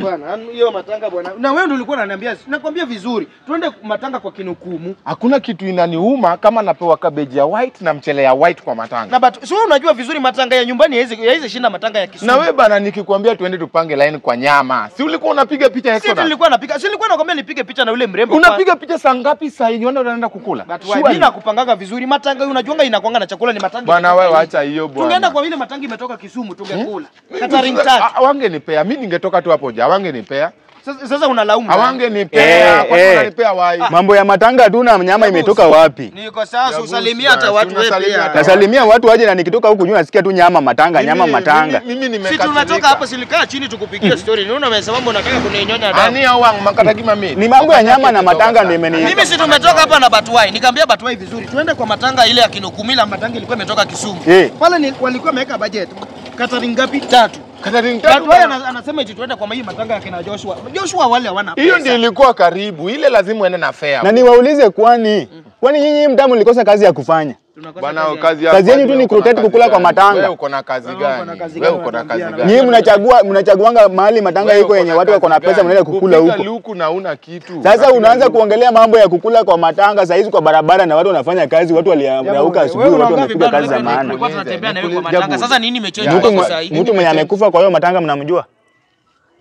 Bwana, hiyo matanga bwana. Na wewe ndio ulikuwa unaniambia, nakwambia vizuri. Tuende matanga kwa kinukumu. Hakuna kitu inaniuma kama napewa cabbage ya white na mchele ya white kwa matanga. Na but sio unajua vizuri matanga ya nyumbani haiwezi shinda matanga ya Kisumu. Na wewe bana nikikwambia tuende tupange line kwa nyama. Si ulikuwa unapiga picha Exodus? Si nilikuwa napiga. Si nilikuwa nakwambia nipige picha na yule mrembo. Unapiga picha saa ngapi saa yenyewe unaenda kukula? Mimi nakupanganga vizuri. Matanga unajuanga inakuanga na chakula ni matanga. Bwana wewe acha hiyo bwana. Tungeenda kwa vile matanga imetoka Kisumu tungekula. Catering tatu. Wangenipea. Mimi ningetoka tu hapo ja. Wangenipea. Sasa unalaumu. Hawangenipea. Kwa nini unanipea wai? Mambo ya matanga tu na nyama imetoka wapi? Niko sasa usalimia hata watu wewe pia. Nasalimia watu waje na nikitoka huku juu nasikia tu nyama matanga, nyama matanga. Mimi nimekata. Si tunatoka hapa silikaa chini tukupigia story. Unaona umesema mambo unataka kuninyonya damu. Ani au makatagima mimi. Ni mambo ya nyama na matanga ndio imeni. Mimi si tumetoka hapa na Batwai. Nikamwambia Batwai vizuri. Tuende kwa matanga ile ya Kinukumila, matanga ilikuwa imetoka Kisumu. Pale ni walikuwa wameweka budget. Catering ngapi? 3. Catering 3. Batwai anasema eti tuende kwa hii matanga ya kina Joshua. Joshua wale hawana pesa. Hiyo ndio ilikuwa karibu. Ile lazima uende na fare. Na niwaulize kwani nyinyi mtamu mlikosa kazi ya kufanya? Bwana kazi yenu tu ni kurotate kukula kwa matanga. Wewe uko na kazi gani? Wewe uko na kazi gani? Nyinyi mnachaguanga mahali matanga iko yenye watu wako na pesa mnaenda kukula huko. Luku na una kitu. Sasa unaanza kuongelea mambo ya kukula kwa matanga saa hizi kwa barabara na watu wanafanya kazi, watu waliamka asubuhi, watu wanapiga kazi za maana. Tulikuwa tunatembea na wewe kwa matanga. Sasa nini imechange sasa hivi? Mtu mwenye amekufa kwa hiyo matanga mnamjua?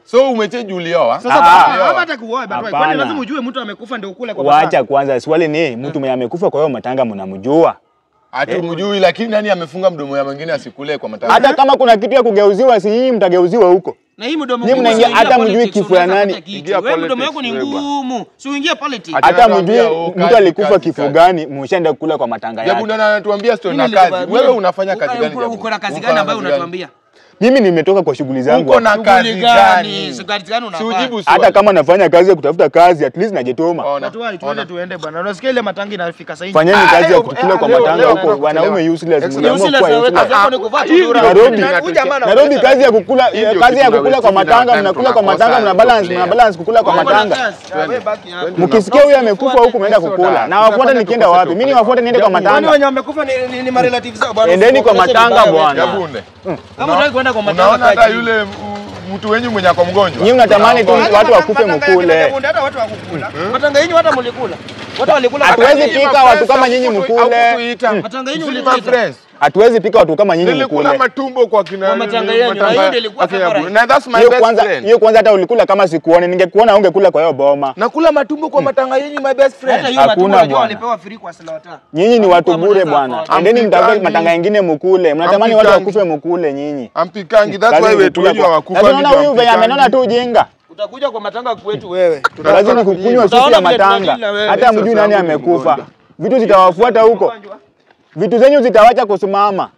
So umecheji ulioa? Sasa hata kuoa Batwai. Kwani lazima ujue mtu amekufa ndio ukule kwa matanga? Waacha kwanza, swali ni mtu mwenye amekufa kwa hiyo matanga mnamjua? Hatumjui, lakini nani amefunga mdomo ya mwingine asikule kwa matanga? Hata kama kuna kitu ya kugeuziwa, si nyinyi mtageuziwa huko. Na hii mdomo nyinyi mnaingia, hata mjui kifo ya nani. Wewe mdomo wako ni ngumu. Si uingie politics. Hata mjui mtu alikufa kifo gani, mshaenda kukula kwa matanga yake. Jabu ndio anatuambia story na kazi. Wewe unafanya kazi gani? Uko na kazi gani ambayo unatuambia? Mimi nimetoka kwa shughuli zangu. Uko na kazi gani? Shughuli gani unafanya? Hata kama nafanya kazi ya kutafuta kazi, at least najitoma. Batwai tuende bwana. Unasikia ile matanga inafika sasa hivi. Fanyeni kazi ya kukula kwa matanga huko. Wanaume useless. Nairobi kazi ya kukula kwa matanga, mnakula kwa matanga, mna balance kukula kwa matanga. Mkisikia huyu amekufa huko mnaenda kukula. Na wafuate nikienda wapi? Mimi niwafuate niende kwa matanga. Wani wenye wamekufa ni ma relatives zao bwana. Endeni kwa matanga bwana. Kama unataka kwenda kwa matanga. Unaona hata yule mtu wenyu mwenye kwa mgonjwa. Nyinyi mnatamani tu watu wakufe mkule. Hata watu wakukula. Matanga yenu hata mlikula. Watu walikula. Hatuwezi pika watu kama nyinyi mkule. Matanga yenu mlikula. Hatuwezi pika watu kama nyinyi mkule. Nilikula matumbo kwa kina matanga yenu. Na hiyo ndio ilikuwa favorite. Na that's my best friend. Hiyo kwanza hata ulikula kama sikuone, ningekuona ungekula kwa hiyo boma. Nakula matumbo kwa matanga yenu my best friend. Hakuna bwana. Walipewa free kwa Slaughter. Nyinyi ni watu bure bwana. Endeni mtafute matanga mengine mkule. Mnatamani watu wakufe mkule nyinyi. Ampikangi, that's why wetu wenyu hawakufa. Unaona huyu venye amenona tu ujinga. Utakuja kwa matanga kwetu wewe. Lazima kukunywa supu ya matanga. Hata mjui nani amekufa. Vitu zitawafuata huko. Vitu zenyu zitawacha kusimama.